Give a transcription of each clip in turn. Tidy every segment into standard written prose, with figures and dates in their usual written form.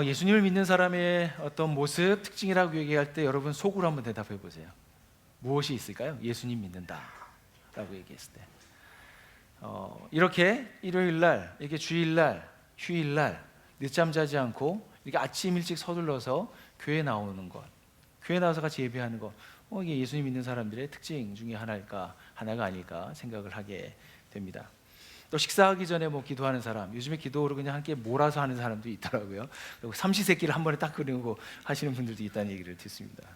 예수님을 믿는 사람의 어떤 모습, 특징이라고 얘기할 때 여러분 속으로 한번 대답해 보세요. 무엇이 있을까요? 예수님 믿는다 라고 얘기했을 때 이렇게 일요일날, 이렇게 주일날, 휴일날 늦잠 자지 않고 이렇게 아침 일찍 서둘러서 교회 나오는 것, 교회 나와서 같이 예배하는 것, 이게 예수님 믿는 사람들의 특징 중에 하나가 아닐까 생각을 하게 됩니다. 또 식사하기 전에 기도하는 사람, 요즘에 기도를 그냥 함께 몰아서 하는 사람도 있더라고요. 그리고 삼시세끼를 한 번에 딱 그리고 하시는 분들도 있다는 얘기를 듣습니다.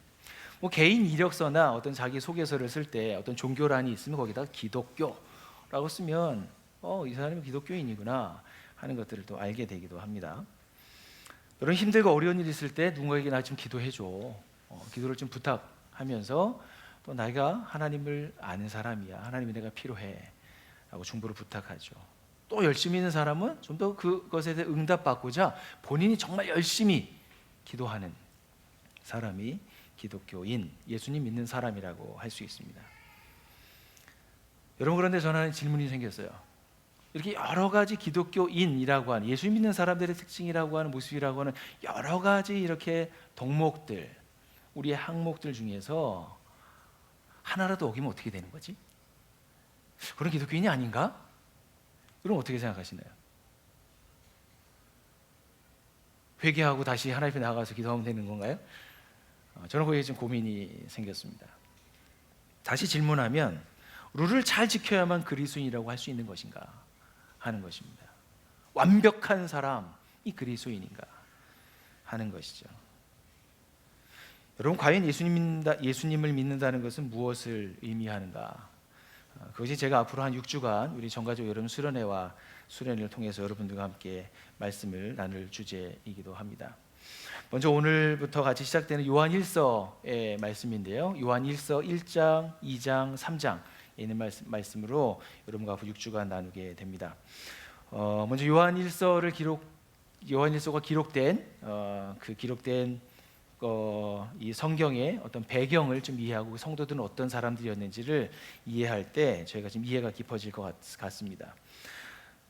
개인 이력서나 어떤 자기 소개서를 쓸 때 어떤 종교란이 있으면 거기다 기독교라고 쓰면 이 사람이 기독교인이구나 하는 것들을 또 알게 되기도 합니다. 여러분 힘들고 어려운 일 있을 때 누군가에게 나 좀 기도해줘, 기도를 좀 부탁하면서 또 내가 하나님을 아는 사람이야, 하나님이 내가 필요해 라고 중보를 부탁하죠. 또 열심히 있는 사람은 좀 더 그것에 대해 응답받고자 본인이 정말 열심히 기도하는 사람이 기독교인, 예수님 믿는 사람이라고 할 수 있습니다. 여러분, 그런데 저는 질문이 생겼어요. 이렇게 여러 가지 기독교인이라고 하는, 예수 믿는 사람들의 특징이라고 하는, 모습이라고 하는 여러 가지 이렇게 덕목들, 우리의 항목들 중에서 하나라도 어기면 어떻게 되는 거지? 그런 기독교인이 아닌가? 그럼 어떻게 생각하시나요? 회개하고 다시 하나님 앞에 나가서 기도하면 되는 건가요? 저는 거기에 좀 고민이 생겼습니다. 다시 질문하면 룰을 잘 지켜야만 그리스도인이라고 할 수 있는 것인가 하는 것입니다. 완벽한 사람이 그리스도인인가 하는 것이죠. 여러분, 과연 예수님을 믿는다는 것은 무엇을 의미하는가? 그것이 제가 앞으로 한 6주간 우리 전가족 여러분 수련회와 수련회를 통해서 여러분들과 함께 말씀을 나눌 주제이기도 합니다. 먼저 오늘부터 같이 시작되는 요한 1서의 말씀인데요, 요한 1서 1장, 2장, 3장에 있는 말씀으로 여러분과 앞으로 6주간 나누게 됩니다. 먼저 요한 1서가 기록된 이 성경의 어떤 배경을 좀 이해하고 성도들은 어떤 사람들이었는지를 이해할 때 저희가 좀 이해가 깊어질 것 같습니다.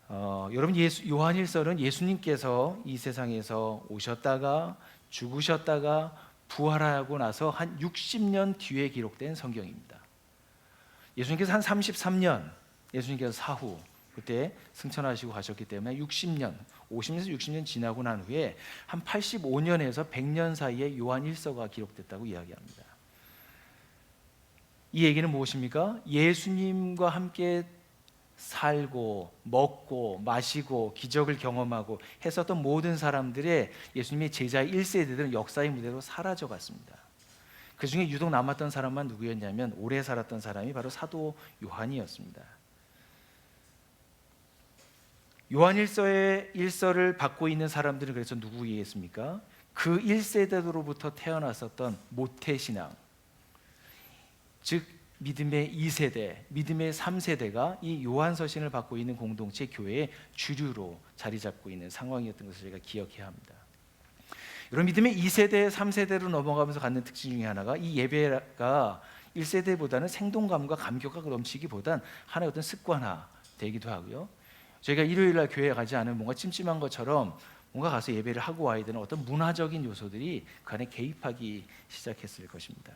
여러분, 요한 1서는 예수님께서 이 세상에서 오셨다가 죽으셨다가 부활하고 나서 한 60년 뒤에 기록된 성경입니다. 예수님께서 한 33년, 예수님께서 사후 그때 승천하시고 가셨기 때문에 50년에서 60년 지나고 난 후에 한 85년에서 100년 사이에 요한 1서가 기록됐다고 이야기합니다. 이 얘기는 무엇입니까? 예수님과 함께 살고 먹고 마시고 기적을 경험하고 했었던 모든 사람들의 예수님의 제자 1세대들은 역사의 무대로 사라져 갔습니다. 그 중에 유독 남았던 사람만 누구였냐면 오래 살았던 사람이 바로 사도 요한이었습니다. 요한 1서를 받고 있는 사람들은 그래서 누구이겠습니까? 그 1세대로부터 태어났었던 모태신앙, 즉 믿음의 2세대, 믿음의 3세대가 이 요한서신을 받고 있는 공동체 교회의 주류로 자리 잡고 있는 상황이었던 것을 저희가 기억해야 합니다. 여러분, 믿음의 2세대, 3세대로 넘어가면서 갖는 특징 중에 하나가 이 예배가 1세대보다는 생동감과 감격과 넘치기보단 하나의 어떤 습관화 되기도 하고요. 저희가 일요일날 교회에 가지 않으면 뭔가 찜찜한 것처럼 뭔가 가서 예배를 하고 와야 되는 어떤 문화적인 요소들이 그 안에 개입하기 시작했을 것입니다.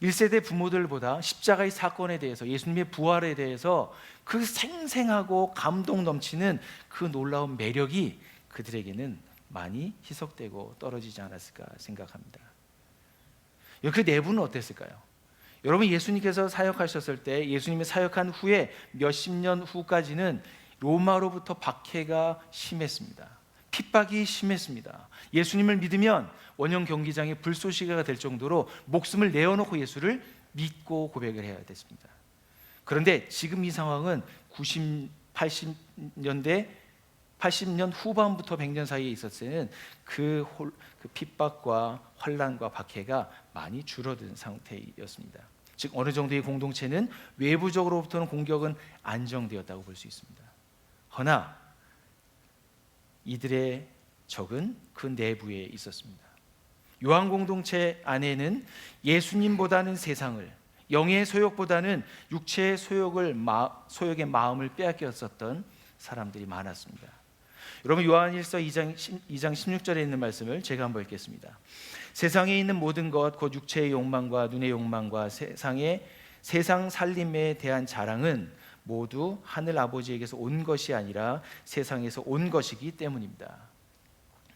1세대 부모들보다 십자가의 사건에 대해서, 예수님의 부활에 대해서 그 생생하고 감동 넘치는 그 놀라운 매력이 그들에게는 많이 희석되고 떨어지지 않았을까 생각합니다. 그 내부는 어땠을까요? 여러분, 예수님께서 사역하셨을 때, 예수님이 사역한 후에 몇십 년 후까지는 로마로부터 박해가 심했습니다. 핍박이 심했습니다. 예수님을 믿으면 원형 경기장의 불쏘시개가 될 정도로 목숨을 내어놓고 예수를 믿고 고백을 해야 됐습니다. 그런데 지금 이 상황은 80년 후반부터 100년 사이에 있었을 때는 그 핍박과 환난과 박해가 많이 줄어든 상태였습니다. 즉 어느 정도의 공동체는 외부적으로부터는 공격은 안정되었다고 볼 수 있습니다. 허나 이들의 적은 그 내부에 있었습니다. 요한 공동체 안에는 예수님보다는 세상을, 영의 소욕보다는 육체의 소욕의 마음을 빼앗겼었던 사람들이 많았습니다. 여러분 요한일서 2장 16절에 있는 말씀을 제가 한번 읽겠습니다. 세상에 있는 모든 것 곧 육체의 욕망과 눈의 욕망과 세상 살림에 대한 자랑은 모두 하늘 아버지에게서 온 것이 아니라 세상에서 온 것이기 때문입니다.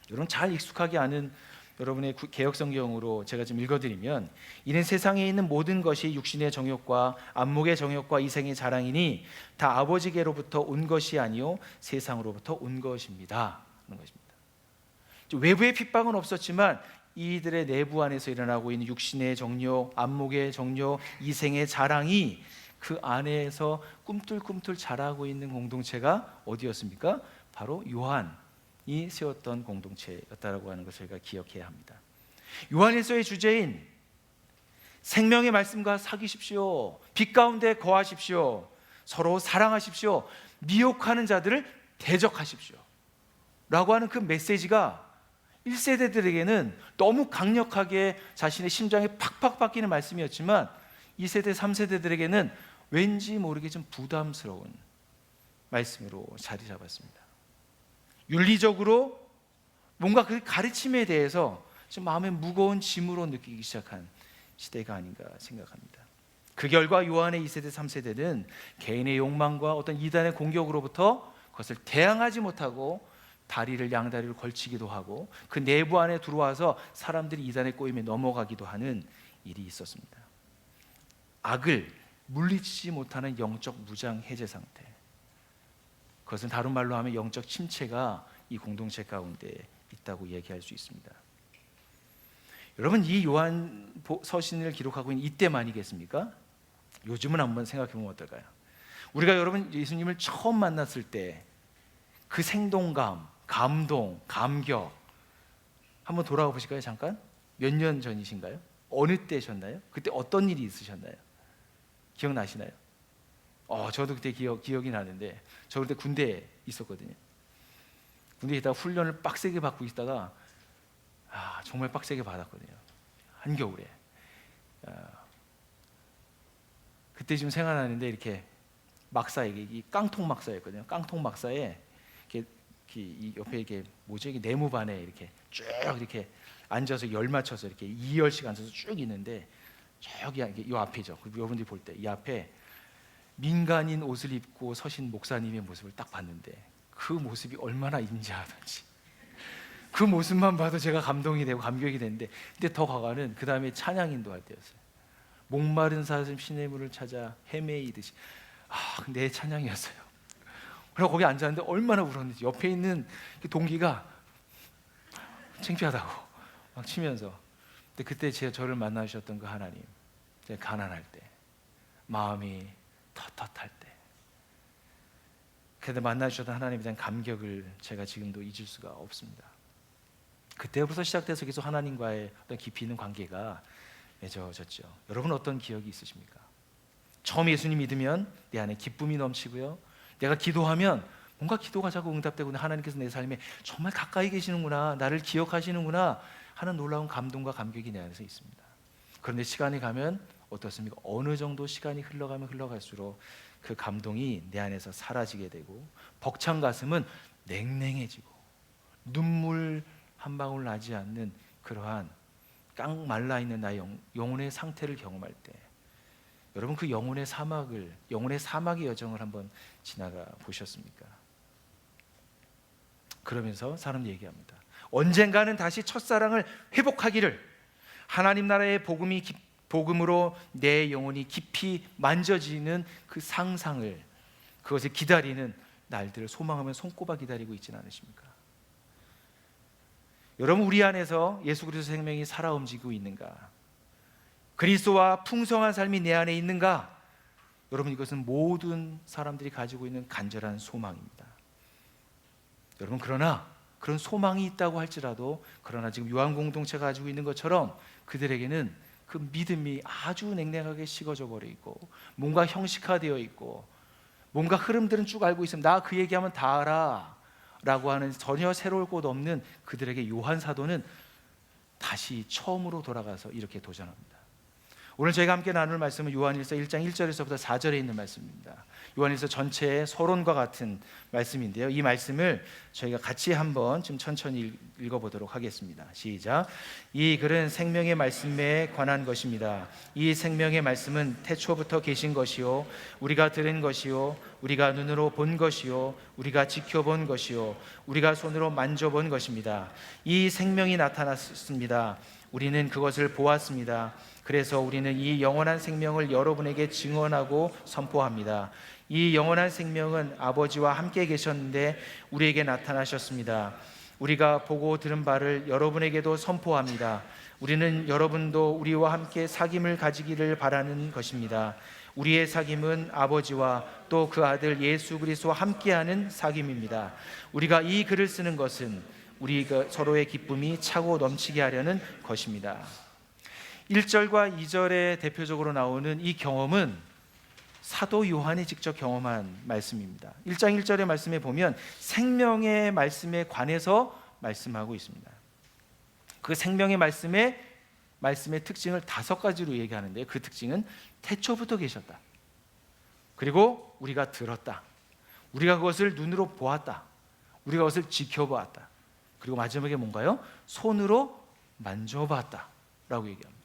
여러분 잘 익숙하게 아는 여러분의 개역 성경으로 제가 좀 읽어드리면, 이는 세상에 있는 모든 것이 육신의 정욕과 안목의 정욕과 이생의 자랑이니 다 아버지께로부터 온 것이 아니요 세상으로부터 온 것입니다 하는 것입니다. 외부의 핍박은 없었지만 이들의 내부 안에서 일어나고 있는 육신의 정욕, 안목의 정욕, 이생의 자랑이 그 안에서 꿈틀꿈틀 자라고 있는 공동체가 어디였습니까? 바로 요한이 세웠던 공동체였다라고 하는 것을 저희가 기억해야 합니다. 요한일서의 주제인 생명의 말씀과 사귀십시오, 빛 가운데 거하십시오, 서로 사랑하십시오, 미혹하는 자들을 대적하십시오 라고 하는 그 메시지가 1세대들에게는 너무 강력하게 자신의 심장에 팍팍 박히는 말씀이었지만 2세대, 3세대들에게는 왠지 모르게 좀 부담스러운 말씀으로 자리 잡았습니다. 윤리적으로 뭔가 그 가르침에 대해서 좀 마음에 무거운 짐으로 느끼기 시작한 시대가 아닌가 생각합니다. 그 결과 요한의 2세대, 3세대는 개인의 욕망과 어떤 이단의 공격으로부터 그것을 대항하지 못하고 양다리를 걸치기도 하고 그 내부 안에 들어와서 사람들이 이단의 꼬임에 넘어가기도 하는 일이 있었습니다. 악을 물리치지 못하는 영적 무장 해제 상태, 그것은 다른 말로 하면 영적 침체가 이 공동체 가운데 있다고 얘기할 수 있습니다. 여러분 이 요한 서신을 기록하고 있는 이때만이겠습니까? 요즘은 한번 생각해 보면 어떨까요? 우리가 여러분 예수님을 처음 만났을 때 그 생동감, 감동, 감격 한번 돌아가 보실까요? 잠깐? 몇 년 전이신가요? 어느 때셨나요? 그때 어떤 일이 있으셨나요? 기억나시나요? 저도 그때 기억이 나는데 저 그때 군대에 있었거든요. 군대에 있다가 훈련을 빡세게 받고 있다가 정말 빡세게 받았거든요. 한겨울에. 그때 지금 생각나는데 이렇게 막사에 이 깡통 막사였거든요. 깡통 막사에 이 옆에 이게 뭐죠? 이게 네모반에 이렇게 쭉 이렇게 앉아서 열 맞춰서 이렇게 2열씩 앉아서 쭉 있는데 저기 이 앞이죠. 여러분들이 볼 때 이 앞에 민간인 옷을 입고 서신 목사님의 모습을 딱 봤는데 그 모습이 얼마나 인자하던지 그 모습만 봐도 제가 감동이 되고 감격이 됐는데, 근데 더 과거는 그 다음에 찬양 인도할 때였어요. 목마른 사슴 시냇물을 찾아 헤매이듯이 내 찬양이었어요. 그리고 거기 앉았는데 얼마나 울었는지 옆에 있는 동기가 창피하다고 막 치면서. 근데 그때 저를 만나주셨던 그 하나님, 제가 가난할 때, 마음이 텁텁할 때, 그때 만나주셨던 하나님에 대한 감격을 제가 지금도 잊을 수가 없습니다. 그때부터 시작돼서 계속 하나님과의 어떤 깊이 있는 관계가 맺어졌죠. 여러분 어떤 기억이 있으십니까? 처음 예수님 믿으면 내 안에 기쁨이 넘치고요, 내가 기도하면 뭔가 기도가 자꾸 응답되고 하나님께서 내 삶에 정말 가까이 계시는구나, 나를 기억하시는구나 하는 놀라운 감동과 감격이 내 안에서 있습니다. 그런데 시간이 가면 어떻습니까? 어느 정도 시간이 흘러가면 흘러갈수록 그 감동이 내 안에서 사라지게 되고 벅찬 가슴은 냉랭해지고 눈물 한 방울 나지 않는 그러한 깡 말라있는 나의 영혼의 상태를 경험할 때, 여러분 그 영혼의 사막의 여정을 한번 지나가 보셨습니까? 그러면서 사람들이 얘기합니다. 언젠가는 다시 첫사랑을 회복하기를, 하나님 나라의 복음으로 내 영혼이 깊이 만져지는 그 상상을, 그것을 기다리는 날들을 소망하며 손꼽아 기다리고 있지는 않으십니까? 여러분 우리 안에서 예수 그리스도 생명이 살아 움직이고 있는가? 그리스도와 풍성한 삶이 내 안에 있는가? 여러분 이것은 모든 사람들이 가지고 있는 간절한 소망입니다. 여러분 그러나 그런 소망이 있다고 할지라도, 그러나 지금 요한 공동체가 가지고 있는 것처럼 그들에게는 그 믿음이 아주 냉랭하게 식어져 버려 있고 뭔가 형식화되어 있고 뭔가 흐름들은 쭉 알고 있으면 나 그 얘기하면 다 알아 라고 하는 전혀 새로울 곳 없는 그들에게 요한 사도는 다시 처음으로 돌아가서 이렇게 도전합니다. 오늘 저희가 함께 나눌 말씀은 요한일서 1장 1절에서부터 4절에 있는 말씀입니다. 요한일서 전체의 서론과 같은 말씀인데요, 이 말씀을 저희가 같이 한번 좀 천천히 읽어보도록 하겠습니다. 시작. 이 글은 생명의 말씀에 관한 것입니다. 이 생명의 말씀은 태초부터 계신 것이요 우리가 들은 것이요 우리가 눈으로 본 것이요 우리가 지켜본 것이요 우리가 손으로 만져본 것입니다. 이 생명이 나타났습니다. 우리는 그것을 보았습니다. 그래서 우리는 이 영원한 생명을 여러분에게 증언하고 선포합니다. 이 영원한 생명은 아버지와 함께 계셨는데 우리에게 나타나셨습니다. 우리가 보고 들은 바를 여러분에게도 선포합니다. 우리는 여러분도 우리와 함께 사귐을 가지기를 바라는 것입니다. 우리의 사귐은 아버지와 또 그 아들 예수 그리스도와 함께하는 사귐입니다. 우리가 이 글을 쓰는 것은 우리가 서로의 기쁨이 차고 넘치게 하려는 것입니다. 1절과 2절에 대표적으로 나오는 이 경험은 사도 요한이 직접 경험한 말씀입니다. 1장 1절의 말씀에 보면 생명의 말씀에 관해서 말씀하고 있습니다. 그 생명의 말씀의 특징을 5가지로 얘기하는데, 그 특징은 태초부터 계셨다, 그리고 우리가 들었다, 우리가 그것을 눈으로 보았다, 우리가 그것을 지켜보았다, 그리고 마지막에 뭔가요? 손으로 만져봤다 라고 얘기합니다.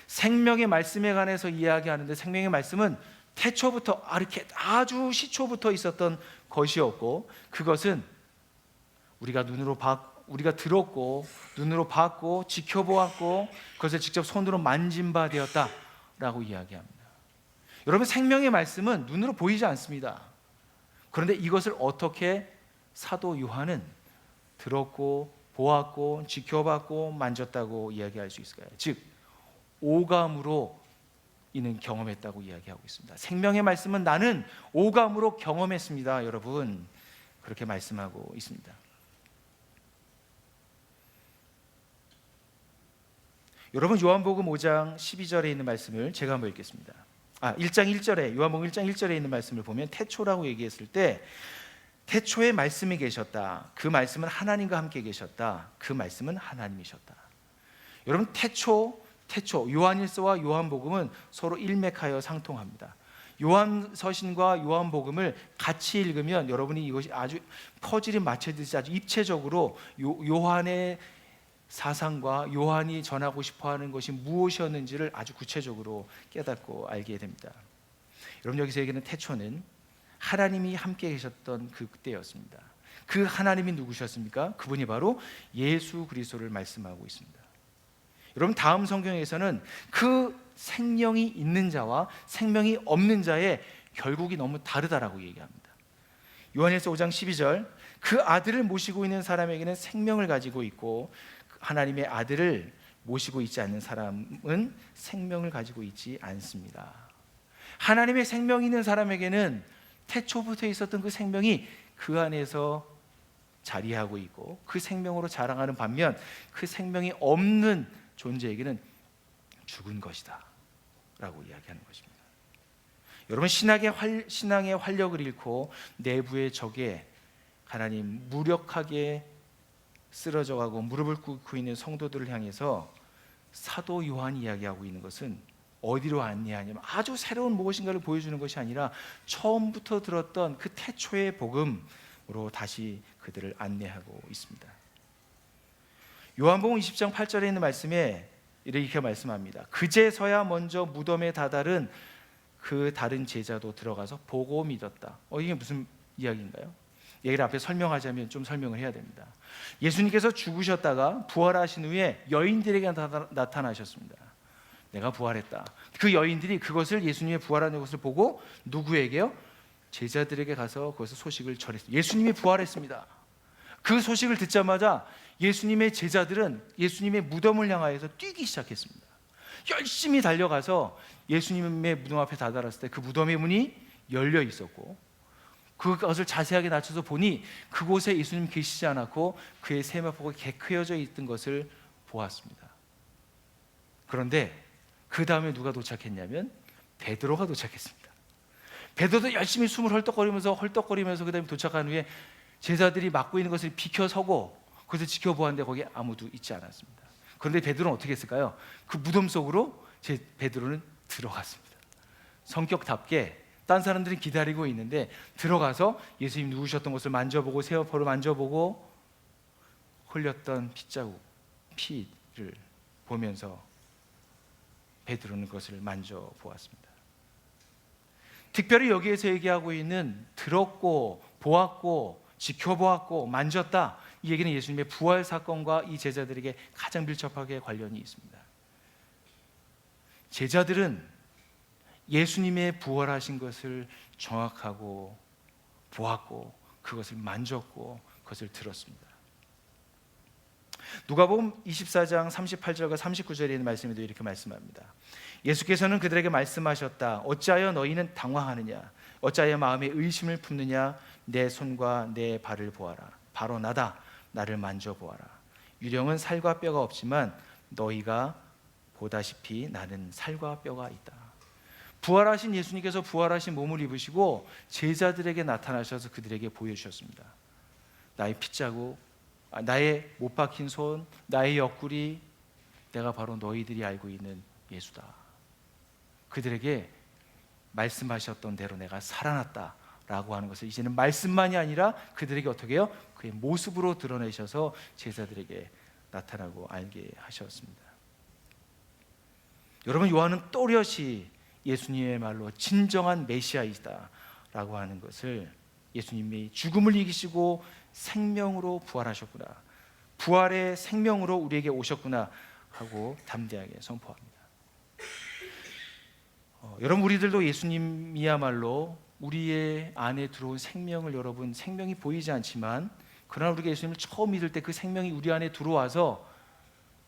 생명의 말씀에 관해서 이야기하는데, 생명의 말씀은 태초부터 이렇게 아주 시초부터 있었던 것이었고, 그것은 우리가 들었고 눈으로 봤고 지켜보았고 그것을 직접 손으로 만진 바 되었다라고 이야기합니다. 여러분, 생명의 말씀은 눈으로 보이지 않습니다. 그런데 이것을 어떻게 사도 요한은 들었고 보았고 지켜봤고 만졌다고 이야기할 수 있을까요? 즉, 오감으로 이는 경험했다고 이야기하고 있습니다. 생명의 말씀은 나는 오감으로 경험했습니다. 여러분, 그렇게 말씀하고 있습니다. 여러분, 요한복음 5장 12절에 있는 말씀을 제가 한번 읽겠습니다. 1장 1절에, 요한복음 1장 1절에 있는 말씀을 보면 태초라고 얘기했을 때, 태초에 말씀이 계셨다, 그 말씀은 하나님과 함께 계셨다, 그 말씀은 하나님이셨다. 여러분, 태초, 요한일서와 요한복음은 서로 일맥하여 상통합니다. 요한서신과 요한복음을 같이 읽으면 여러분이 이것이 아주 퍼즐이 맞춰지듯이 아주 입체적으로 요한의 사상과 요한이 전하고 싶어하는 것이 무엇이었는지를 아주 구체적으로 깨닫고 알게 됩니다. 여러분, 여기서 얘기하는 태초는 하나님이 함께 계셨던 그때였습니다. 그 하나님이 누구셨습니까? 그분이 바로 예수 그리스도를 말씀하고 있습니다. 여러분, 다음 성경에서는 그 생명이 있는 자와 생명이 없는 자의 결국이 너무 다르다라고 얘기합니다. 요한일서 5장 12절, 그 아들을 모시고 있는 사람에게는 생명을 가지고 있고 하나님의 아들을 모시고 있지 않는 사람은 생명을 가지고 있지 않습니다. 하나님의 생명이 있는 사람에게는 태초부터 있었던 그 생명이 그 안에서 자리하고 있고 그 생명으로 자랑하는 반면, 그 생명이 없는 존재에게는 죽은 것이다 라고 이야기하는 것입니다. 여러분, 신앙의 활력을 잃고 내부의 적에 하나님 무력하게 쓰러져가고 무릎을 꿇고 있는 성도들을 향해서 사도 요한이 이야기하고 있는 것은 어디로 안내하냐면, 아주 새로운 무엇인가를 보여주는 것이 아니라 처음부터 들었던 그 태초의 복음으로 다시 그들을 안내하고 있습니다. 요한복음 20장 8절에 있는 말씀에 이렇게 말씀합니다. 그제서야 먼저 무덤에 다다른 그 다른 제자도 들어가서 보고 믿었다. 이게 무슨 이야기인가요? 얘기를 앞에 설명하자면 좀 설명을 해야 됩니다. 예수님께서 죽으셨다가 부활하신 후에 여인들에게 나타나셨습니다. 내가 부활했다. 그 여인들이 그것을, 예수님의 부활하는 것을 보고 누구에게요? 제자들에게 가서 그것을 소식을 전했습니다. 예수님이 부활했습니다. 그 소식을 듣자마자 예수님의 제자들은 예수님의 무덤을 향하여서 뛰기 시작했습니다. 열심히 달려가서 예수님의 무덤 앞에 다다랐을 때 그 무덤의 문이 열려 있었고, 그것을 자세하게 낮춰서 보니 그곳에 예수님 계시지 않았고 그의 세마포가 개크여져 있던 것을 보았습니다. 그런데 그 다음에 누가 도착했냐면 베드로가 도착했습니다. 베드로도 열심히 숨을 헐떡거리면서 그 다음에 도착한 후에 제자들이 막고 있는 것을 비켜서고 그것을 지켜보았는데 거기에 아무도 있지 않았습니다. 그런데 베드로는 어떻게 했을까요? 그 무덤 속으로 베드로는 들어갔습니다. 성격답게 딴 사람들이 기다리고 있는데 들어가서 예수님 누우셨던 곳을 만져보고 세어포를 만져보고 흘렸던 핏자국, 피를 보면서 베드로는 그것을 만져보았습니다. 특별히 여기에서 얘기하고 있는 들었고 보았고 지켜보았고 만졌다, 이 얘기는 예수님의 부활 사건과 이 제자들에게 가장 밀접하게 관련이 있습니다. 제자들은 예수님의 부활하신 것을 정확하고 보았고 그것을 만졌고 그것을 들었습니다. 누가복음 24장 38절과 39절에 있는 말씀에도 이렇게 말씀합니다. 예수께서는 그들에게 말씀하셨다. 어찌하여 너희는 당황하느냐? 어찌하여 마음에 의심을 품느냐? 내 손과 내 발을 보아라. 바로 나다. 나를 만져보아라. 유령은 살과 뼈가 없지만 너희가 보다시피 나는 살과 뼈가 있다. 부활하신 예수님께서 부활하신 몸을 입으시고 제자들에게 나타나셔서 그들에게 보여주셨습니다. 나의 핏자국, 나의 못 박힌 손, 나의 옆구리, 내가 바로 너희들이 알고 있는 예수다. 그들에게 말씀하셨던 대로 내가 살아났다라고 하는 것을 이제는 말씀만이 아니라 그들에게 어떻게 해요? 그의 모습으로 드러내셔서 제자들에게 나타나고 알게 하셨습니다. 여러분, 요한은 또렷이 예수님의 말로 진정한 메시아이다 라고 하는 것을, 예수님이 죽음을 이기시고 생명으로 부활하셨구나, 부활의 생명으로 우리에게 오셨구나 하고 담대하게 선포합니다. 여러분, 우리들도 예수님이야말로 우리의 안에 들어온 생명을, 여러분, 생명이 보이지 않지만 그러나 우리가 예수님을 처음 믿을 때 그 생명이 우리 안에 들어와서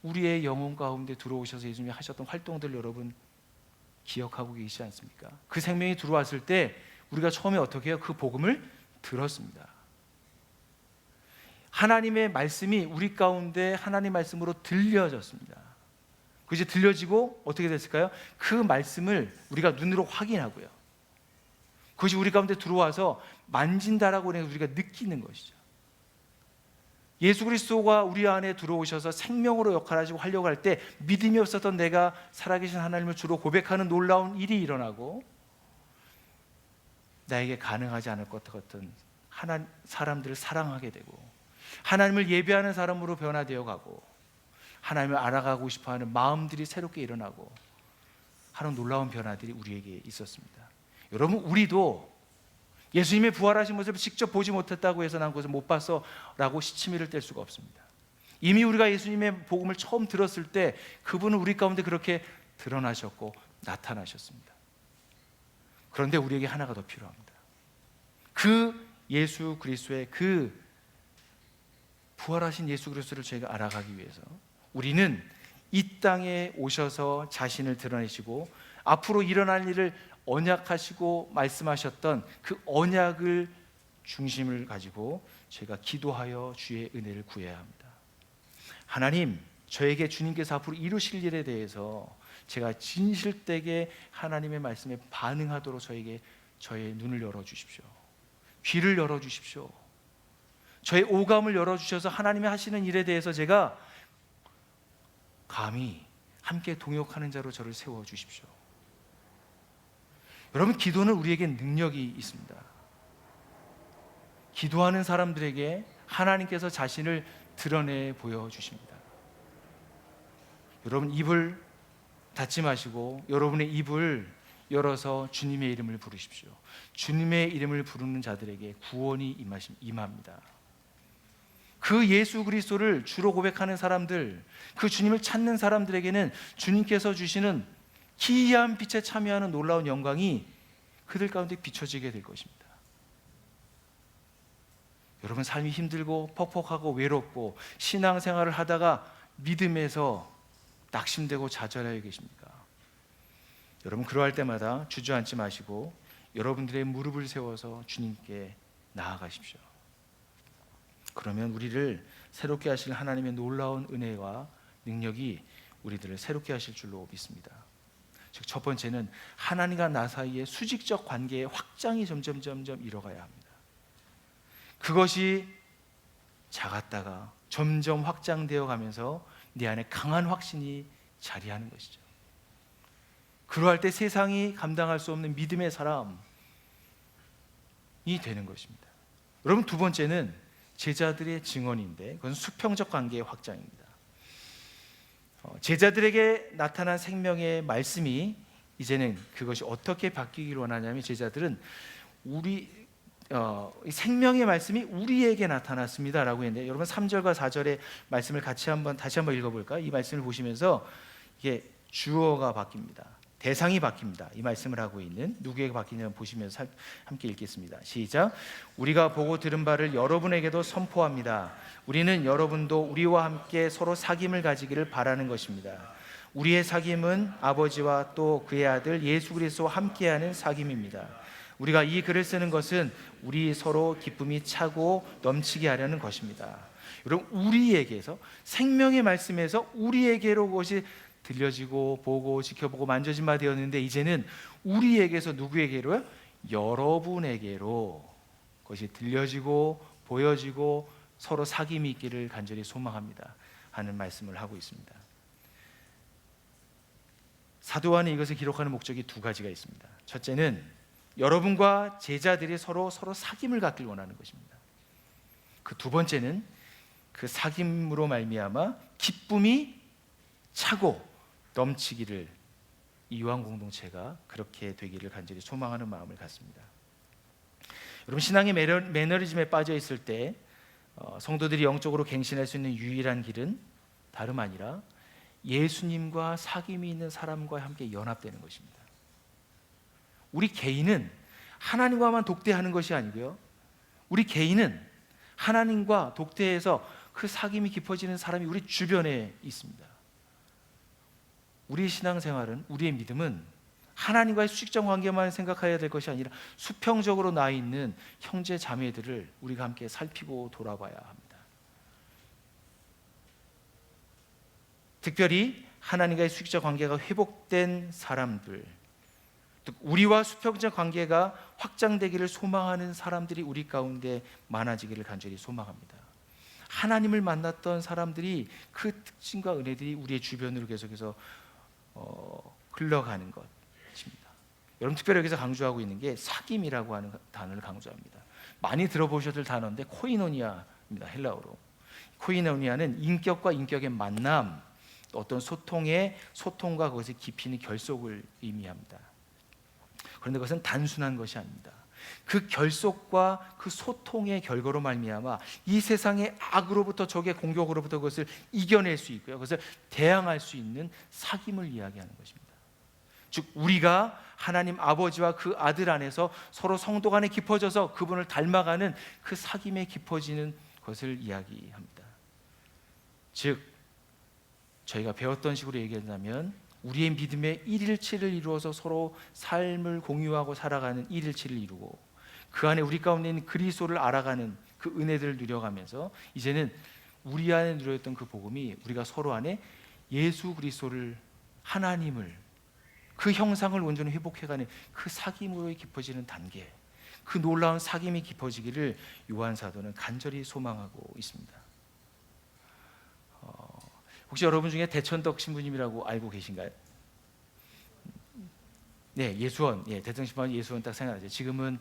우리의 영혼 가운데 들어오셔서 예수님이 하셨던 활동들 여러분 기억하고 계시지 않습니까? 그 생명이 들어왔을 때 우리가 처음에 어떻게 해요? 그 복음을 들었습니다. 하나님의 말씀이 우리 가운데 하나님 말씀으로 들려졌습니다. 그 이제 들려지고 어떻게 됐을까요? 그 말씀을 우리가 눈으로 확인하고요, 그것이 우리 가운데 들어와서 만진다라고 해서 우리가 느끼는 것이죠. 예수 그리스도가 우리 안에 들어오셔서 생명으로 역할하시고 하려고 할 때 믿음이 없었던 내가 살아계신 하나님을 주로 고백하는 놀라운 일이 일어나고, 나에게 가능하지 않을 것 같은 사람들을 사랑하게 되고 하나님을 예배하는 사람으로 변화되어 가고 하나님을 알아가고 싶어하는 마음들이 새롭게 일어나고 하는 놀라운 변화들이 우리에게 있었습니다. 여러분, 우리도 예수님의 부활하신 모습을 직접 보지 못했다고 해서 난 그것을 못 봤어 라고 시치미를 뗄 수가 없습니다. 이미 우리가 예수님의 복음을 처음 들었을 때 그분은 우리 가운데 그렇게 드러나셨고 나타나셨습니다. 그런데 우리에게 하나가 더 필요합니다. 그 예수 그리스도의 그 부활하신 예수 그리스도를 저희가 알아가기 위해서 우리는 이 땅에 오셔서 자신을 드러내시고 앞으로 일어날 일을 언약하시고 말씀하셨던 그 언약을 중심을 가지고 저희가 기도하여 주의 은혜를 구해야 합니다. 하나님, 저에게 주님께서 앞으로 이루실 일에 대해서 제가 진실되게 하나님의 말씀에 반응하도록 저의 눈을 열어주십시오. 귀를 열어주십시오. 저의 오감을 열어주셔서 하나님의 하시는 일에 대해서 제가 감히 함께 동역하는 자로 저를 세워주십시오. 여러분, 기도는 우리에게 능력이 있습니다. 기도하는 사람들에게 하나님께서 자신을 드러내 보여주십니다. 여러분, 입을 닫지 마시고 여러분의 입을 열어서 주님의 이름을 부르십시오. 주님의 이름을 부르는 자들에게 구원이 임합니다. 그 예수 그리스도를 주로 고백하는 사람들, 그 주님을 찾는 사람들에게는 주님께서 주시는 기이한 빛에 참여하는 놀라운 영광이 그들 가운데 비춰지게 될 것입니다. 여러분, 삶이 힘들고 퍽퍽하고 외롭고 신앙생활을 하다가 믿음에서 낙심되고 좌절하여 계십니까? 여러분, 그러할 때마다 주저앉지 마시고 여러분들의 무릎을 세워서 주님께 나아가십시오. 그러면 우리를 새롭게 하실 하나님의 놀라운 은혜와 능력이 우리들을 새롭게 하실 줄로 믿습니다. 즉, 첫 번째는 하나님과 나 사이의 수직적 관계의 확장이 점점 이뤄가야 합니다. 그것이 작았다가 점점 확장되어 가면서 내 안에 강한 확신이 자리하는 것이죠. 그러할 때 세상이 감당할 수 없는 믿음의 사람이 되는 것입니다. 여러분, 두 번째는 제자들의 증언인데 그건 수평적 관계의 확장입니다. 제자들에게 나타난 생명의 말씀이 이제는 그것이 어떻게 바뀌기를 원하냐면, 제자들은 생명의 말씀이 우리에게 나타났습니다라고 했는데, 여러분 3절과 4절의 말씀을 다시 한번 읽어볼까요? 이 말씀을 보시면서 이게 주어가 바뀝니다. 대상이 바뀝니다. 이 말씀을 하고 있는 누구에게 바뀌냐면 보시면서 함께 읽겠습니다. 시작. 우리가 보고 들은 바를 여러분에게도 선포합니다. 우리는 여러분도 우리와 함께 서로 사귐을 가지기를 바라는 것입니다. 우리의 사귐은 아버지와 또 그의 아들 예수 그리스도와 함께하는 사귐입니다. 우리가 이 글을 쓰는 것은 우리 서로 기쁨이 차고 넘치게 하려는 것입니다. 여러분, 우리에게서, 생명의 말씀에서 우리에게로 그것이 들려지고 보고 지켜보고 만져진 바 되었는데, 이제는 우리에게서 누구에게로요? 여러분에게로 그것이 들려지고 보여지고 서로 사귐이 있기를 간절히 소망합니다 하는 말씀을 하고 있습니다. 사도 요한이 이것을 기록하는 목적이 두 가지가 있습니다. 첫째는 여러분과 제자들이 서로 사귐을 갖길 원하는 것입니다. 그 두 번째는 그 사귐으로 말미암아 기쁨이 차고 넘치기를, 이 요한 공동체가 그렇게 되기를 간절히 소망하는 마음을 갖습니다. 여러분, 신앙의 매너리즘에 빠져 있을 때 성도들이 영적으로 갱신할 수 있는 유일한 길은 다름 아니라 예수님과 사귐이 있는 사람과 함께 연합되는 것입니다. 우리 개인은 하나님과만 독대하는 것이 아니고요, 우리 개인은 하나님과 독대해서 그 사귐이 깊어지는 사람이 우리 주변에 있습니다. 우리의 신앙생활은, 우리의 믿음은 하나님과의 수직적 관계만 생각해야 될 것이 아니라 수평적으로 나 있는 형제 자매들을 우리가 함께 살피고 돌아봐야 합니다. 특별히 하나님과의 수직적 관계가 회복된 사람들, 즉 우리와 수평적 관계가 확장되기를 소망하는 사람들이 우리 가운데 많아지기를 간절히 소망합니다. 하나님을 만났던 사람들이, 그 특징과 은혜들이 우리의 주변으로 계속해서 흘러가는 것입니다. 여러분, 특별히 여기서 강조하고 있는 게 사귐이라고 하는 단어를 강조합니다. 많이 들어보셨을 단어인데 코이노니아입니다. 헬라어로. 코이노니아는 인격과 인격의 만남, 어떤 소통과 그것의 깊이는 결속을 의미합니다. 그런데 그것은 단순한 것이 아닙니다. 그 결속과 그 소통의 결과로 말미암아 이 세상의 악으로부터, 적의 공격으로부터 그것을 이겨낼 수 있고요, 그것을 대항할 수 있는 사귐을 이야기하는 것입니다. 즉 우리가 하나님 아버지와 그 아들 안에서 서로 성도 간에 깊어져서 그분을 닮아가는 그 사귐에 깊어지는 것을 이야기합니다. 즉 저희가 배웠던 식으로 얘기한다면, 우리의 믿음의 일일치를 이루어서 서로 삶을 공유하고 살아가는 일일치를 이루고, 그 안에 우리 가운데 있는 그리스도를 알아가는 그 은혜들을 누려가면서, 이제는 우리 안에 누려있던 그 복음이 우리가 서로 안에 예수 그리스도를, 하나님을, 그 형상을 온전히 회복해가는 그 사귐으로 깊어지는 단계, 그 놀라운 사귐이 깊어지기를 요한 사도는 간절히 소망하고 있습니다. 혹시 여러분 중에 대천덕 신부님이라고 알고 계신가요? 네, 예수원, 대천덕 신부는 예수원 딱 생각나죠. 지금은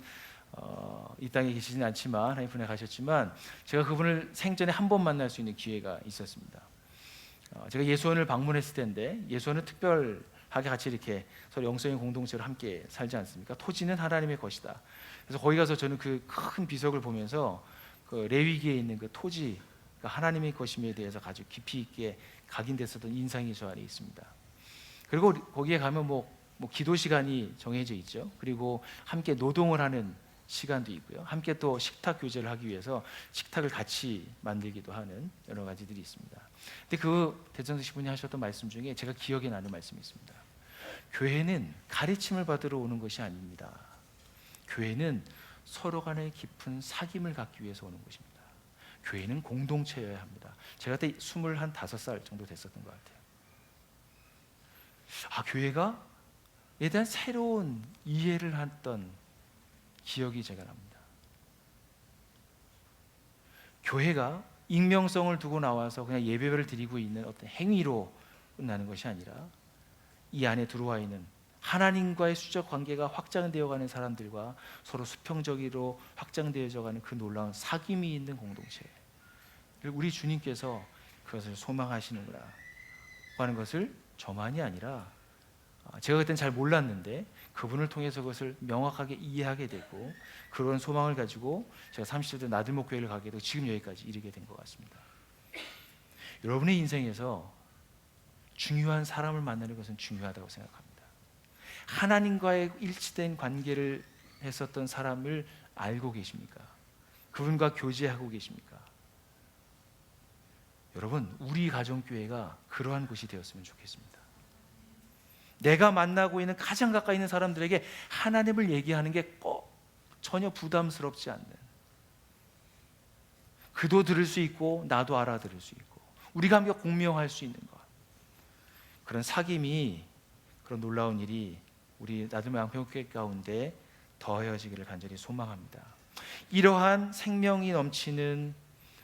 이 땅에 계시진 않지만, 하나님 분에 가셨지만, 제가 그분을 생전에 한 번 만날 수 있는 기회가 있었습니다. 제가 예수원을 방문했을 때인데, 예수원은 특별하게 같이 이렇게 서로 영성의 공동체로 함께 살지 않습니까? 토지는 하나님의 것이다. 그래서 거기 가서 저는 그 큰 비석을 보면서 그 레위기에 있는 그 토지, 하나님의 것임에 대해서 아주 깊이 있게 각인됐었던 인상이 저 안에 있습니다. 그리고 거기에 가면 뭐 기도 시간이 정해져 있죠. 그리고 함께 노동을 하는 시간도 있고요, 함께 또 식탁 교제를 하기 위해서 식탁을 같이 만들기도 하는 여러 가지들이 있습니다. 근데 그 대천덕 신부님 하셨던 말씀 중에 제가 기억에 나는 말씀이 있습니다. 교회는 가르침을 받으러 오는 것이 아닙니다. 교회는 서로 간의 깊은 사귐을 갖기 위해서 오는 것입니다. 교회는 공동체여야 합니다. 제가 그때 25살 정도 됐었던 것 같아요. 교회가에 대한 새로운 이해를 했던 기억이 제가 납니다. 교회가 익명성을 두고 나와서 그냥 예배를 드리고 있는 어떤 행위로 끝나는 것이 아니라, 이 안에 들어와 있는 하나님과의 수적 관계가 확장되어가는 사람들과 서로 수평적으로 확장되어져가는 그 놀라운 사귐이 있는 공동체, 우리 주님께서 그것을 소망하시는구나 하는 것을 저만이 아니라 제가 그때는 잘 몰랐는데 그분을 통해서 그것을 명확하게 이해하게 되고, 그런 소망을 가지고 제가 30대 나들목 교회를 가게 되고 지금 여기까지 이르게 된 것 같습니다. 여러분의 인생에서 중요한 사람을 만나는 것은 중요하다고 생각합니다. 하나님과의 일치된 관계를 했었던 사람을 알고 계십니까? 그분과 교제하고 계십니까? 여러분, 우리 가정교회가 그러한 곳이 되었으면 좋겠습니다. 내가 만나고 있는 가장 가까이 있는 사람들에게 하나님을 얘기하는 게 꼭 전혀 부담스럽지 않는, 그도 들을 수 있고 나도 알아들을 수 있고 우리가 함께 공명할 수 있는 것, 그런 사귐이, 그런 놀라운 일이 우리 나들목 양평교회 가운데 더해지기를 간절히 소망합니다. 이러한 생명이 넘치는,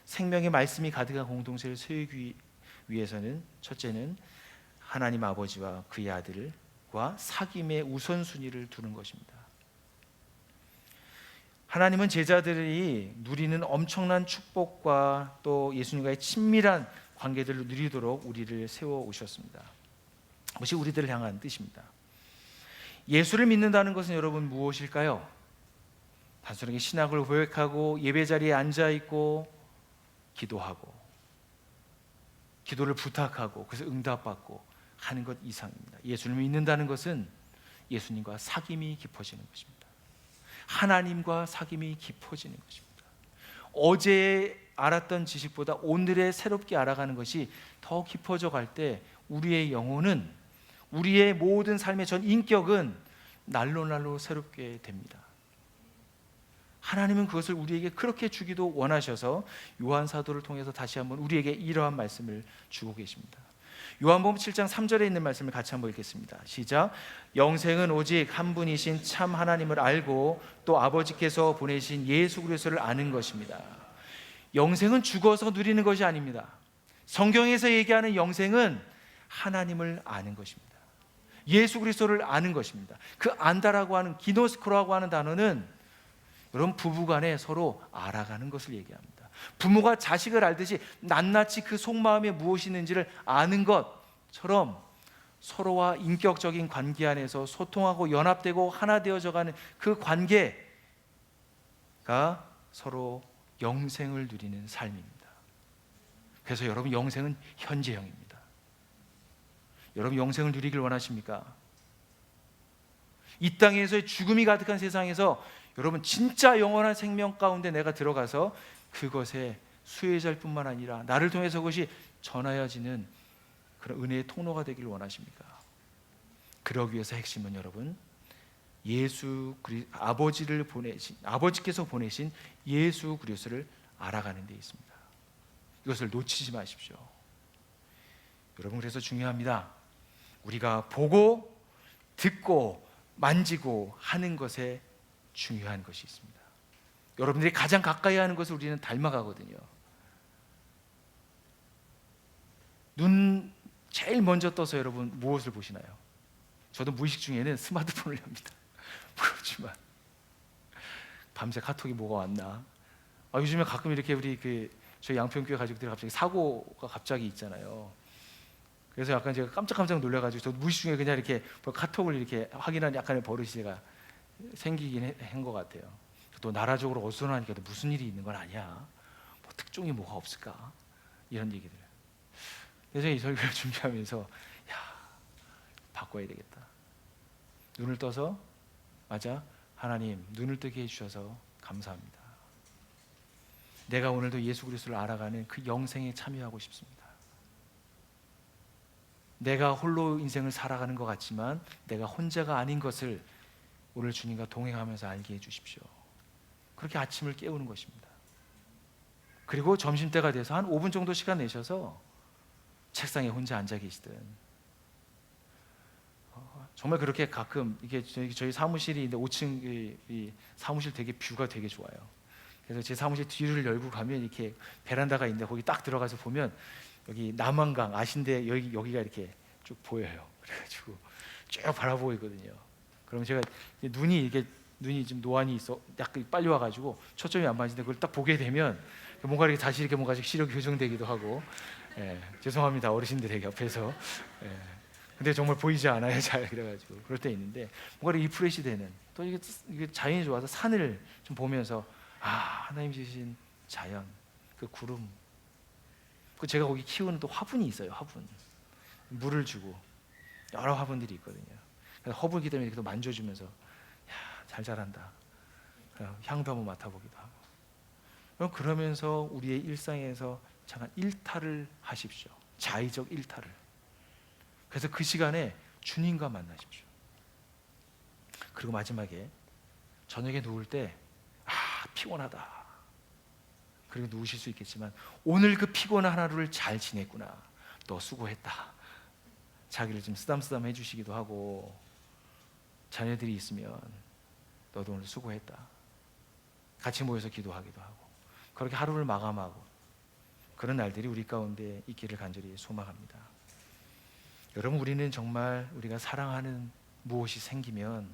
생명의 말씀이 가득한 공동체를 세우기 위해서는 첫째는 하나님 아버지와 그의 아들과 사귐의 우선순위를 두는 것입니다. 하나님은 제자들이 누리는 엄청난 축복과 또 예수님과의 친밀한 관계들을 누리도록 우리를 세워오셨습니다. 그것이 우리들을 향한 뜻입니다. 예수를 믿는다는 것은 여러분 무엇일까요? 단순하게 신학을 고백하고 예배 자리에 앉아있고 기도하고 기도를 부탁하고 그래서 응답받고 하는 것 이상입니다. 예수를 믿는다는 것은 예수님과 사귐이 깊어지는 것입니다. 하나님과 사귐이 깊어지는 것입니다. 어제 알았던 지식보다 오늘의 새롭게 알아가는 것이 더 깊어져 갈 때 우리의 영혼은, 우리의 모든 삶의 전 인격은 날로 새롭게 됩니다. 하나님은 그것을 우리에게 그렇게 주기도 원하셔서 요한 사도를 통해서 다시 한번 우리에게 이러한 말씀을 주고 계십니다. 요한복음 7장 3절에 있는 말씀을 같이 한번 읽겠습니다. 시작. 영생은 오직 한 분이신 참 하나님을 알고 또 아버지께서 보내신 예수 그리스도를 아는 것입니다. 영생은 죽어서 누리는 것이 아닙니다. 성경에서 얘기하는 영생은 하나님을 아는 것입니다. 예수 그리스도를 아는 것입니다. 그 안다라고 하는, 기노스코라고 하는 단어는 여러분 부부간에 서로 알아가는 것을 얘기합니다. 부모가 자식을 알듯이 낱낱이 그 속마음에 무엇이 있는지를 아는 것처럼 서로와 인격적인 관계 안에서 소통하고 연합되고 하나 되어져가는 그 관계가 서로 영생을 누리는 삶입니다. 그래서 여러분, 영생은 현재형입니다. 여러분, 영생을 누리길 원하십니까? 이 땅에서의 죽음이 가득한 세상에서 여러분 진짜 영원한 생명 가운데 내가 들어가서 그것의 수혜자일 뿐만 아니라 나를 통해서 그것이 전하여지는 그런 은혜의 통로가 되기를 원하십니까? 그러기 위해서 핵심은 여러분, 아버지께서 보내신 예수 그리스도를 알아가는 데 있습니다. 이것을 놓치지 마십시오. 여러분, 그래서 중요합니다. 우리가 보고 듣고 만지고 하는 것에 중요한 것이 있습니다. 여러분들이 가장 가까이 하는 것을 우리는 닮아가거든요. 눈 제일 먼저 떠서 여러분 무엇을 보시나요? 저도 무의식 중에는 스마트폰을 엽니다. 그렇지만 밤새 카톡이 뭐가 왔나? 요즘에 가끔 이렇게 우리 저희 양평교회 가족들이 갑자기 사고가 갑자기 있잖아요. 그래서 약간 제가 깜짝 놀라가지고 저도 무의식 중에 그냥 이렇게 카톡을 이렇게 확인하는 약간의 버릇이 제가 생기긴 한 것 같아요. 또 나라적으로 어수선하니까 무슨 일이 있는 건 아니야, 뭐 특종이 뭐가 없을까, 이런 얘기들. 그래서 이 설교를 준비하면서 바꿔야 되겠다. 눈을 떠서, 맞아, 하나님 눈을 뜨게 해주셔서 감사합니다. 내가 오늘도 예수 그리스도를 알아가는 그 영생에 참여하고 싶습니다. 내가 홀로 인생을 살아가는 것 같지만 내가 혼자가 아닌 것을 오늘 주님과 동행하면서 알게 해주십시오. 그렇게 아침을 깨우는 것입니다. 그리고 점심때가 돼서 한 5분 정도 시간 내셔서 책상에 혼자 앉아 계시든, 정말 그렇게 가끔 이게 저희 사무실이 있는데 5층 이 사무실 되게 뷰가 되게 좋아요. 그래서 제 사무실 뒤를 열고 가면 이렇게 베란다가 있는데 거기 딱 들어가서 보면 여기 남한강 아신데 여기가 이렇게 쭉 보여요. 그래가지고 쭉 바라보고 있거든요. 그럼 제가 눈이 좀 노안이 있어 약간 빨리 와가지고 초점이 안 맞는데 그걸 딱 보게 되면 뭔가 이렇게 다시 이렇게 뭔가 시력이 교정되기도 하고, 죄송합니다 어르신들에게 옆에서. 예, 근데 정말 보이지 않아요 잘. 그래가지고 그럴 때 있는데 뭔가 리프레시 되는, 또 이게 자연이 좋아서 산을 좀 보면서 하나님 지으신 자연, 그 구름, 그 제가 거기 키우는 또 화분이 있어요. 화분 물을 주고 여러 화분들이 있거든요. 그래서 허브기 때문에 이렇게 또 만져주면서 잘 자란다, 향도 한번 맡아보기도 하고. 그럼 그러면서 우리의 일상에서 잠깐 일탈을 하십시오. 자의적 일탈을. 그래서 그 시간에 주님과 만나십시오. 그리고 마지막에 저녁에 누울 때 피곤하다, 그리고 누우실 수 있겠지만 오늘 그 피곤한 하루를 잘 지냈구나, 너 수고했다, 자기를 좀 쓰담쓰담 해주시기도 하고, 자녀들이 있으면 너도 오늘 수고했다, 같이 모여서 기도하기도 하고, 그렇게 하루를 마감하고, 그런 날들이 우리 가운데 있기를 간절히 소망합니다. 여러분, 우리는 정말 우리가 사랑하는 무엇이 생기면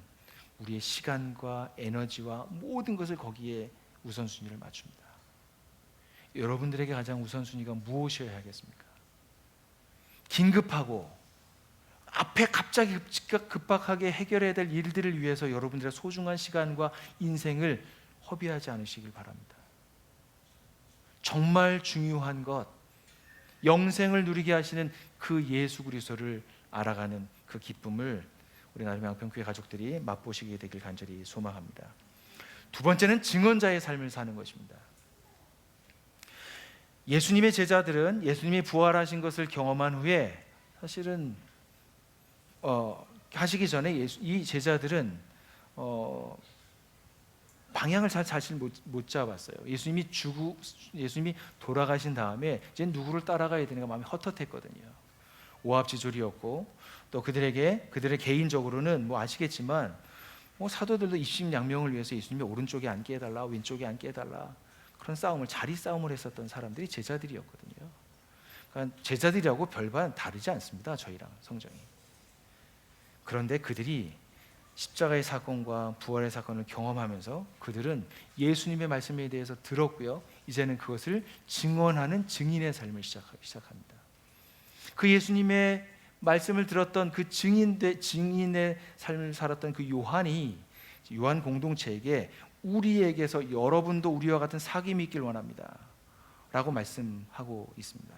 우리의 시간과 에너지와 모든 것을 거기에 우선순위를 맞춥니다. 여러분들에게 가장 우선순위가 무엇이어야 하겠습니까? 긴급하고 앞에 갑자기 급박하게 해결해야 될 일들을 위해서 여러분들의 소중한 시간과 인생을 허비하지 않으시길 바랍니다. 정말 중요한 것, 영생을 누리게 하시는 그 예수 그리스도를 알아가는 그 기쁨을 우리 나름 양평교회 가족들이 맛보시게 되길 간절히 소망합니다. 두 번째는 증언자의 삶을 사는 것입니다. 예수님의 제자들은 예수님이 부활하신 것을 경험한 후에 사실은 하시기 전에 이 제자들은 방향을 사실 못 잡았어요. 예수님이 돌아가신 다음에 이제 누구를 따라가야 되는가 마음이 헛헛했거든요. 오합지졸이었고, 또 그들의 개인적으로는 아시겠지만 사도들도 입신양명을 위해서 예수님이 오른쪽에 앉게 해달라, 왼쪽에 앉게 해달라, 그런 자리 싸움을 했었던 사람들이 제자들이었거든요. 그러니까 제자들이라고 별반 다르지 않습니다, 저희랑 성정이. 그런데 그들이 십자가의 사건과 부활의 사건을 경험하면서 그들은 예수님의 말씀에 대해서 들었고요, 이제는 그것을 증언하는 증인의 삶을 시작합니다. 그 예수님의 말씀을 들었던 그 증인의 삶을 살았던 그 요한 공동체에게 우리에게서 여러분도 우리와 같은 사귐이 있길 원합니다 라고 말씀하고 있습니다.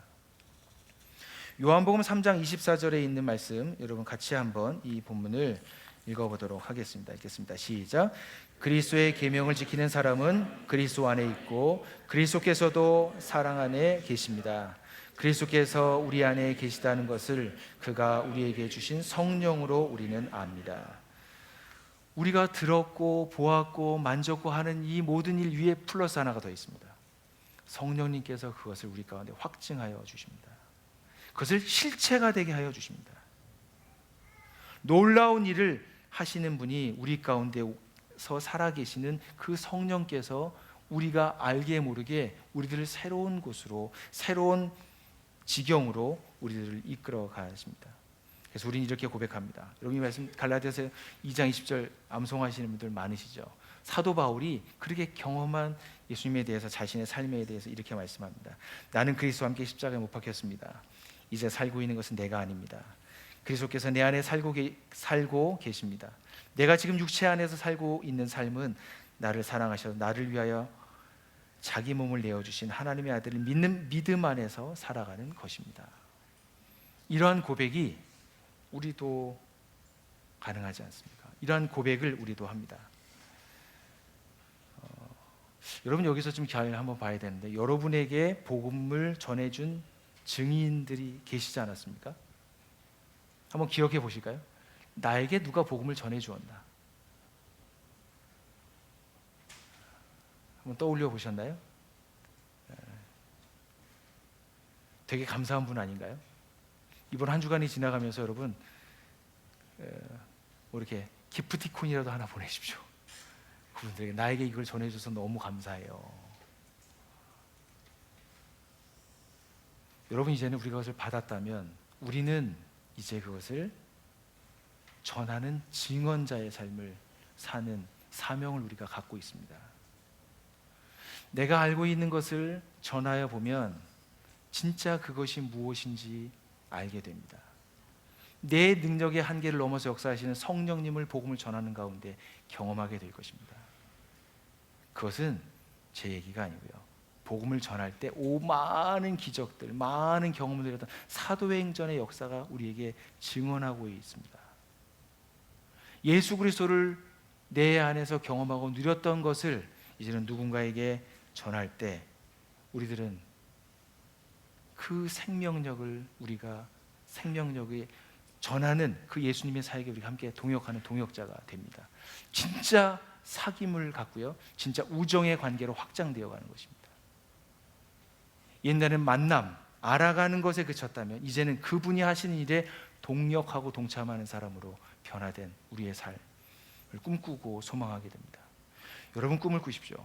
요한복음 3장 24절에 있는 말씀, 여러분 같이 한번 이 본문을 읽어보도록 하겠습니다. 읽겠습니다. 시작. 그리스도의 계명을 지키는 사람은 그리스도 안에 있고 그리스도께서도 사랑 안에 계십니다. 그리스도께서 우리 안에 계시다는 것을 그가 우리에게 주신 성령으로 우리는 압니다. 우리가 들었고 보았고 만졌고 하는 이 모든 일 위에 플러스 하나가 더 있습니다. 성령님께서 그것을 우리 가운데 확증하여 주십니다. 그것을 실체가 되게 하여 주십니다. 놀라운 일을 하시는 분이 우리 가운데서 살아계시는 그 성령께서 우리가 알게 모르게 우리들을 새로운 곳으로, 새로운 지경으로 우리들을 이끌어 가십니다. 그래서 우리는 이렇게 고백합니다. 여러분, 이 말씀 갈라디아서 2장 20절 암송하시는 분들 많으시죠. 사도 바울이 그렇게 경험한 예수님에 대해서, 자신의 삶에 대해서 이렇게 말씀합니다. 나는 그리스도와 함께 십자가에 못 박혔습니다. 이제 살고 있는 것은 내가 아닙니다. 그리스도께서 내 안에 살고 계십니다. 내가 지금 육체 안에서 살고 있는 삶은 나를 사랑하셔서 나를 위하여 자기 몸을 내어주신 하나님의 아들을 믿는 믿음 안에서 살아가는 것입니다. 이러한 고백이 우리도 가능하지 않습니까? 이러한 고백을 우리도 합니다. 여러분, 여기서 좀 잘 한번 봐야 되는데, 여러분에게 복음을 전해준 증인들이 계시지 않았습니까? 한번 기억해 보실까요? 나에게 누가 복음을 전해주었나? 한번 떠올려 보셨나요? 되게 감사한 분 아닌가요? 이번 한 주간이 지나가면서 여러분 이렇게 기프티콘이라도 하나 보내십시오. 그분들에게 나에게 이걸 전해줘서 너무 감사해요. 여러분, 이제는 우리가 그것을 받았다면 우리는 이제 그것을 전하는 증언자의 삶을 사는 사명을 우리가 갖고 있습니다. 내가 알고 있는 것을 전하여 보면 진짜 그것이 무엇인지 알게 됩니다. 내 능력의 한계를 넘어서 역사하시는 성령님을 복음을 전하는 가운데 경험하게 될 것입니다. 그것은 제 얘기가 아니고요, 복음을 전할 때 많은 기적들, 많은 경험을 누렸던 사도행전의 역사가 우리에게 증언하고 있습니다. 예수 그리스도를 내 안에서 경험하고 누렸던 것을 이제는 누군가에게 전할 때 우리들은 그 생명력을 우리가 생명력에 전하는 그 예수님의 사역에 우리가 함께 동역하는 동역자가 됩니다. 진짜 사귐을 갖고요, 진짜 우정의 관계로 확장되어 가는 것입니다. 옛날에는 만남, 알아가는 것에 그쳤다면 이제는 그분이 하시는 일에 동역하고 동참하는 사람으로 변화된 우리의 삶을 꿈꾸고 소망하게 됩니다. 여러분 꿈을 꾸십시오.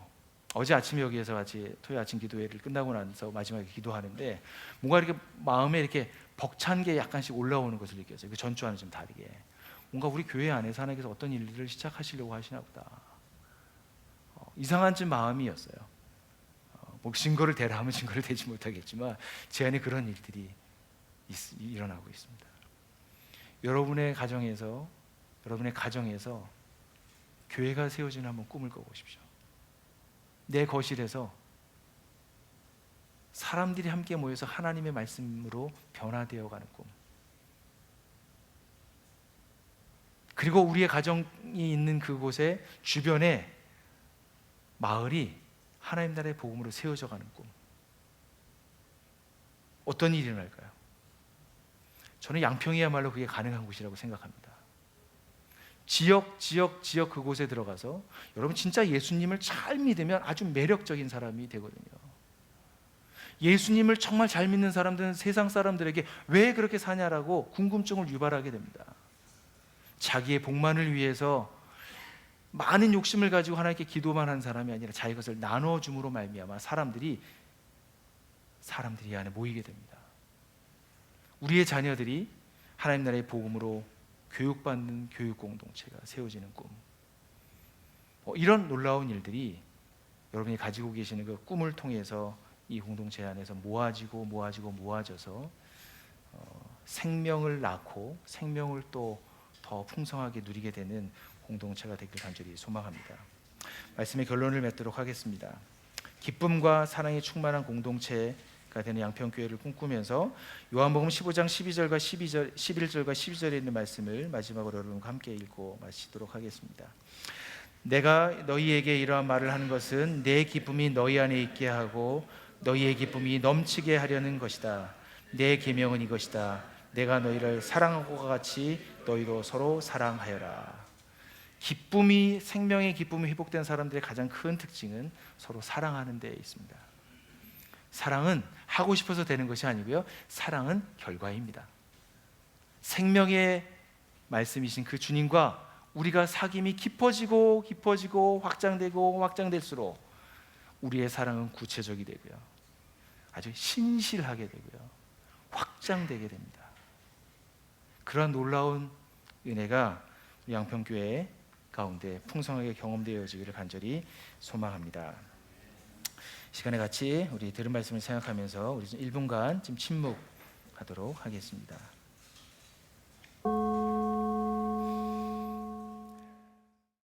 어제 아침에 여기에서 같이 토요일 아침 기도회를 끝나고 나서 마지막에 기도하는데 뭔가 이렇게 마음에 이렇게 벅찬 게 약간씩 올라오는 것을 느꼈어요. 그 전주와는 좀 다르게 뭔가 우리 교회 안에서 하나님께서 어떤 일들을 시작하시려고 하시나 보다. 이상한 좀 마음이었어요. 뭐 증거를 대라 하면 증거를 대지 못하겠지만 제 안에 그런 일들이 일어나고 있습니다. 여러분의 가정에서 교회가 세워지는 한번 꿈을 꿔보십시오. 내 거실에서 사람들이 함께 모여서 하나님의 말씀으로 변화되어 가는 꿈. 그리고 우리의 가정이 있는 그곳에 주변에 마을이 하나님 나라의 복음으로 세워져 가는 꿈. 어떤 일이 일어날까요? 저는 양평이야말로 그게 가능한 곳이라고 생각합니다. 지역 그곳에 들어가서 여러분 진짜 예수님을 잘 믿으면 아주 매력적인 사람이 되거든요. 예수님을 정말 잘 믿는 사람들은 세상 사람들에게 왜 그렇게 사냐라고 궁금증을 유발하게 됩니다. 자기의 복만을 위해서 많은 욕심을 가지고 하나님께 기도만 한 사람이 아니라 자기 것을 나눠줌으로 말미암아 사람들이 이 안에 모이게 됩니다. 우리의 자녀들이 하나님 나라의 복음으로 교육받는 교육 공동체가 세워지는 꿈. 이런 놀라운 일들이 여러분이 가지고 계시는 그 꿈을 통해서 이 공동체 안에서 모아져서 생명을 낳고 생명을 또 더 풍성하게 누리게 되는 공동체가 되길 간절히 소망합니다. 말씀의 결론을 맺도록 하겠습니다. 기쁨과 사랑이 충만한 공동체가 되는 양평교회를 꿈꾸면서 요한복음 15장 12절과 11절과 12절에 있는 말씀을 마지막으로 여러분과 함께 읽고 마치도록 하겠습니다. 내가 너희에게 이러한 말을 하는 것은 내 기쁨이 너희 안에 있게 하고 너희의 기쁨이 넘치게 하려는 것이다. 내 계명은 이것이다. 내가 너희를 사랑한 것과 같이 너희도 서로 사랑하여라. 기쁨이, 생명의 기쁨이 회복된 사람들의 가장 큰 특징은 서로 사랑하는 데 있습니다. 사랑은 하고 싶어서 되는 것이 아니고요, 사랑은 결과입니다. 생명의 말씀이신 그 주님과 우리가 사귐이 깊어지고 확장될수록 우리의 사랑은 구체적이 되고요, 아주 신실하게 되고요, 확장되게 됩니다. 그러한 놀라운 은혜가 양평교회 가운데 풍성하게 경험되어지기를 간절히 소망합니다. 시간에 같이 우리 들은 말씀을 생각하면서 우리 1분간 좀 침묵하도록 하겠습니다.